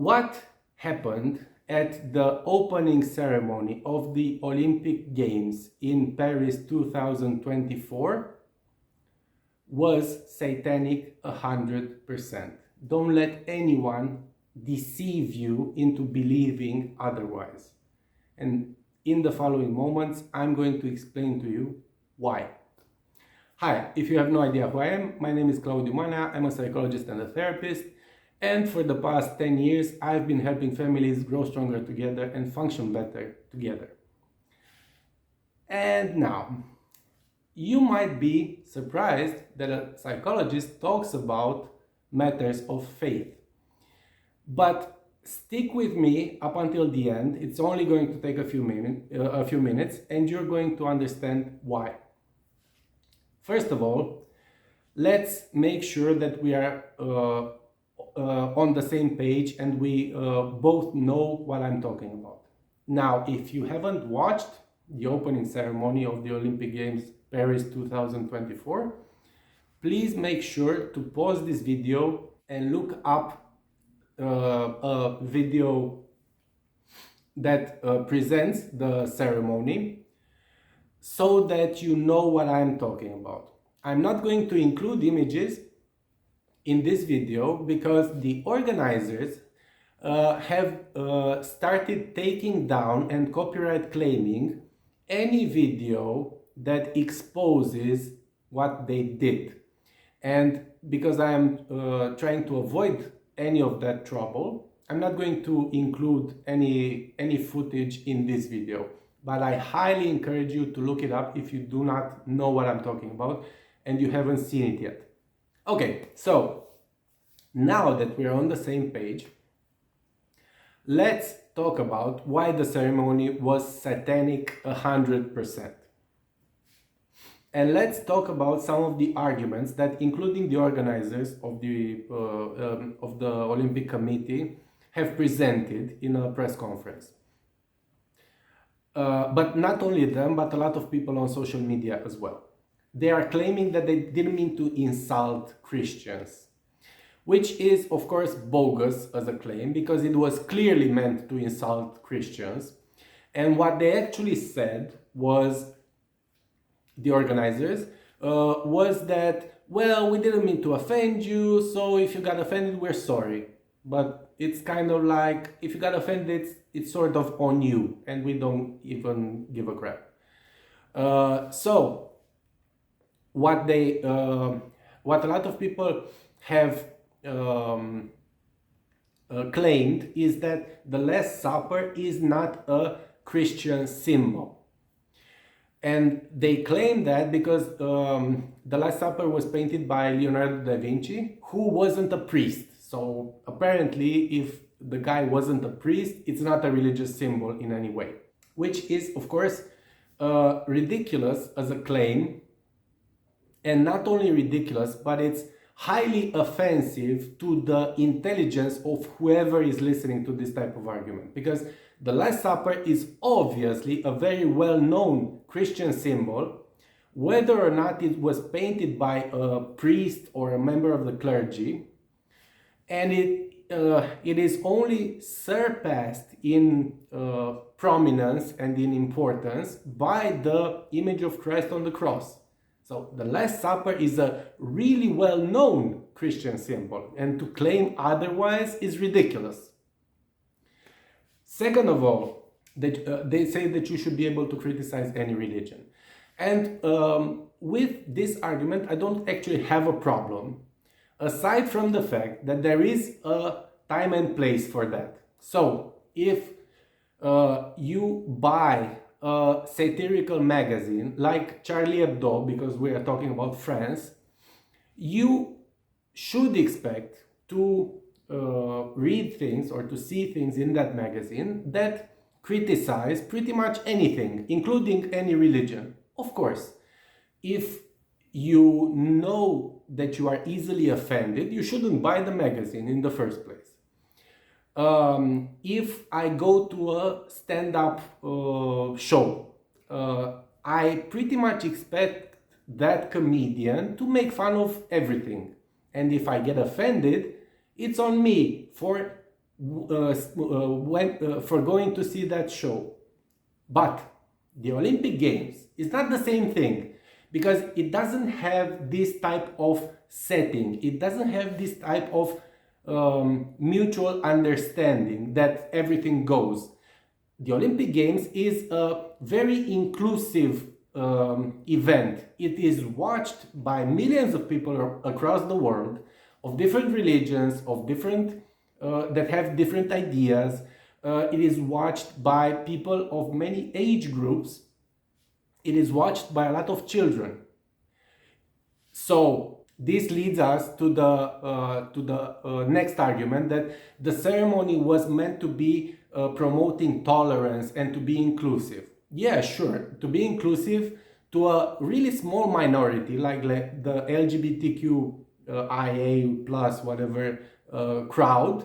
What happened at the opening ceremony of the Olympic Games in Paris 2024 was satanic 100%. Don't let anyone deceive you into believing otherwise. And in the following moments, I'm going to explain to you why. Hi, if you have no idea who I am, my name is Claudiu Manea. I'm a psychologist and a therapist. And for the past 10 years, I've been helping families grow stronger together and function better together. And now, you might be surprised that a psychologist talks about matters of faith. But stick with me up until the end. It's only going to take a few minutes, and you're going to understand why. First of all, let's make sure that we are on the same page and we both know what I'm talking about. Now, if you haven't watched the opening ceremony of the Olympic Games Paris 2024, please make sure to pause this video and look up a video that presents the ceremony so that you know what I'm talking about. I'm not going to include images in this video because the organizers have started taking down and copyright claiming any video that exposes what they did. And because I am trying to avoid any of that trouble, I'm not going to include any footage in this video. But I highly encourage you to look it up if you do not know what I'm talking about and you haven't seen it yet. Okay, so now that we're on the same page, let's talk about why the ceremony was satanic 100%. And let's talk about some of the arguments that, including the organizers of the Olympic Committee, have presented in a press conference. But not only them, but a lot of people on social media as well. They are claiming that they didn't mean to insult Christians, which is, of course, bogus as a claim because it was clearly meant to insult Christians. And what they actually said was, the organizers, was that, well, we didn't mean to offend you, so if you got offended, we're sorry. But it's kind of like, if you got offended, it's sort of on you, and we don't even give a crap. So, what a lot of people have claimed is that the Last Supper is not a Christian symbol. And they claim that because the Last Supper was painted by Leonardo da Vinci, who wasn't a priest. So apparently, if the guy wasn't a priest, it's not a religious symbol in any way. Which is, of course, ridiculous as a claim. And not only ridiculous, but it's highly offensive to the intelligence of whoever is listening to this type of argument. Because the Last Supper is obviously a very well-known Christian symbol, whether or not it was painted by a priest or a member of the clergy, and it is only surpassed in prominence and in importance by the image of Christ on the cross. So the Last Supper is a really well-known Christian symbol, and to claim otherwise is ridiculous. Second of all, they say that you should be able to criticize any religion. And with this argument, I don't actually have a problem, aside from the fact that there is a time and place for that. So, if you buy a satirical magazine like Charlie Hebdo, because we are talking about France, you should expect to read things or to see things in that magazine that criticize pretty much anything, including any religion. Of course, if you know that you are easily offended, you shouldn't buy the magazine in the first place. If I go to a stand-up show, I pretty much expect that comedian to make fun of everything. And if I get offended, it's on me for for going to see that show. But the Olympic Games is not the same thing, because it doesn't have this type of setting. It doesn't have this type of mutual understanding that everything goes. The Olympic Games is a very inclusive event. It is watched by millions of people across the world, of different religions, of different that have different ideas. It is watched by people of many age groups. It is watched by a lot of children. So this leads us to the next argument, that the ceremony was meant to be promoting tolerance and to be inclusive. Yeah, sure, to be inclusive to a really small minority like the LGBTQIA plus whatever crowd,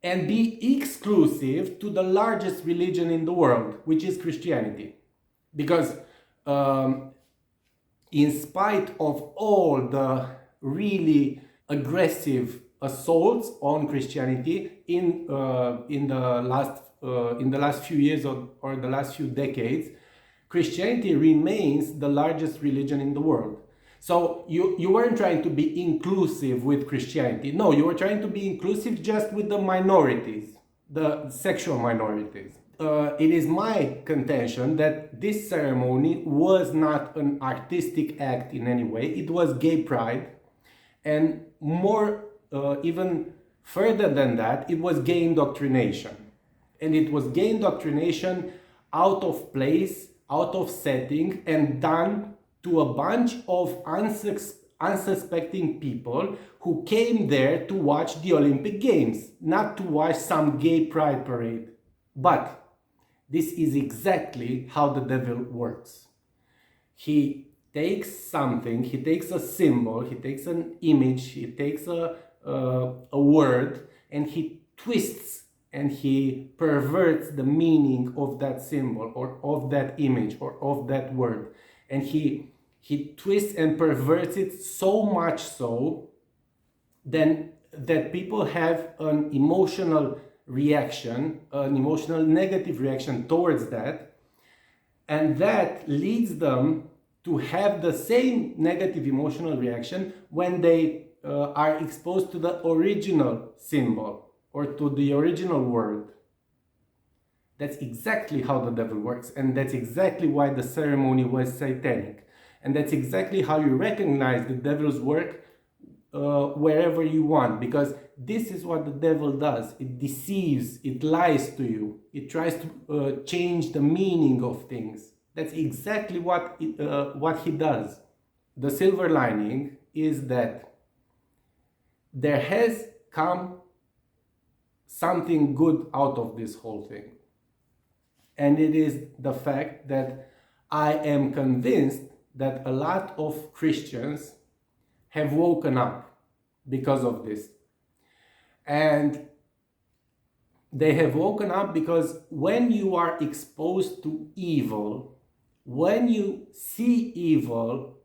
and be exclusive to the largest religion in the world, which is Christianity. Because in spite of all the really aggressive assaults on Christianity in the last few years or the last few decades, Christianity remains the largest religion in the world. So you weren't trying to be inclusive with Christianity. No, you were trying to be inclusive just with the minorities, the sexual minorities. It is my contention that this ceremony was not an artistic act in any way. It was gay pride, and more, even further than that, it was gay indoctrination. And it was gay indoctrination out of place, out of setting, and done to a bunch of unsuspecting people who came there to watch the Olympic Games, not to watch some gay pride parade. But this is exactly how the devil works. He takes something, he takes a symbol, he takes an image, he takes a word, and he twists and he perverts the meaning of that symbol or of that image or of that word. And he twists and perverts it so much so then that people have an emotional reaction, an emotional negative reaction towards that, and that leads them to have the same negative emotional reaction when they are exposed to the original symbol or to the original word. That's exactly how the devil works, and that's exactly why the ceremony was satanic, and that's exactly how you recognize the devil's work wherever you want, because this is what the devil does. It deceives, it lies to you, it tries to change the meaning of things. That's exactly what he does. The silver lining is that there has come something good out of this whole thing, and it is the fact that I am convinced that a lot of Christians have woken up because of this. And they have woken up because when you are exposed to evil, when you see evil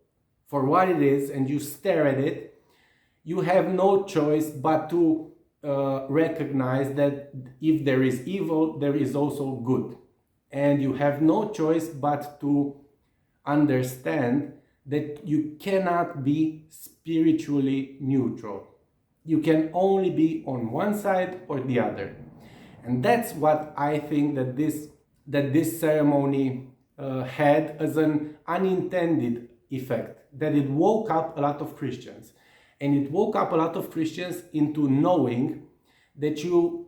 for what it is and you stare at it, you have no choice but to recognize that if there is evil, there is also good. And you have no choice but to understand that you cannot be spiritually neutral. You can only be on one side or the other. And that's what I think that this ceremony had as an unintended effect, that it woke up a lot of Christians. And it woke up a lot of Christians into knowing that you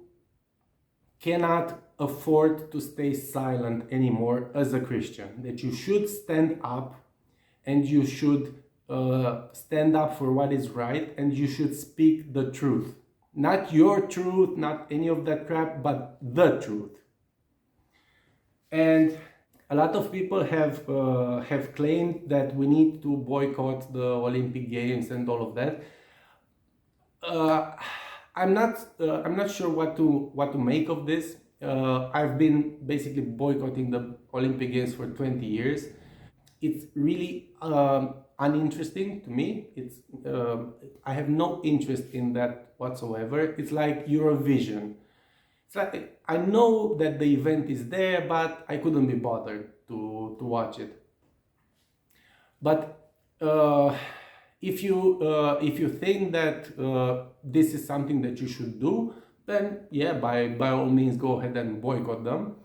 cannot afford to stay silent anymore as a Christian, that you should stand up, and you should stand up for what is right, and you should speak the truth. Not your truth, not any of that crap, but the truth. And a lot of people have claimed that we need to boycott the Olympic Games and all of that. I'm not sure what to make of this. I've been basically boycotting the Olympic Games for 20 years. It's really uninteresting to me. I have no interest in that whatsoever. It's like Eurovision. It's like I know that the event is there, but I couldn't be bothered to watch it. But if you think that this is something that you should do, then yeah, by all means, go ahead and boycott them.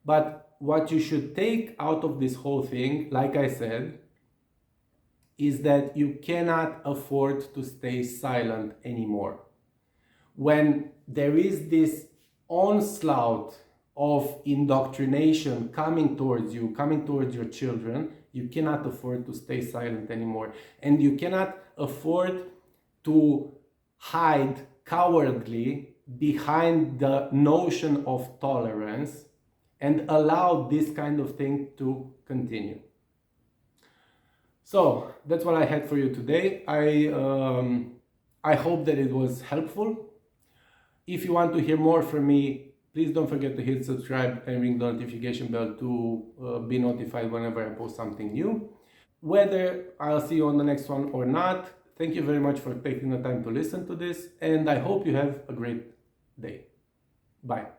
But what you should take out of this whole thing, like I said, is that you cannot afford to stay silent anymore. When there is this onslaught of indoctrination coming towards you, coming towards your children, you cannot afford to stay silent anymore. And you cannot afford to hide cowardly behind the notion of tolerance and allow this kind of thing to continue. So that's what I had for you today. I hope that it was helpful. If you want to hear more from me, please don't forget to hit subscribe and ring the notification bell to be notified whenever I post something new. Whether I'll see you on the next one or not, thank you very much for taking the time to listen to this, and I hope you have a great day. Bye.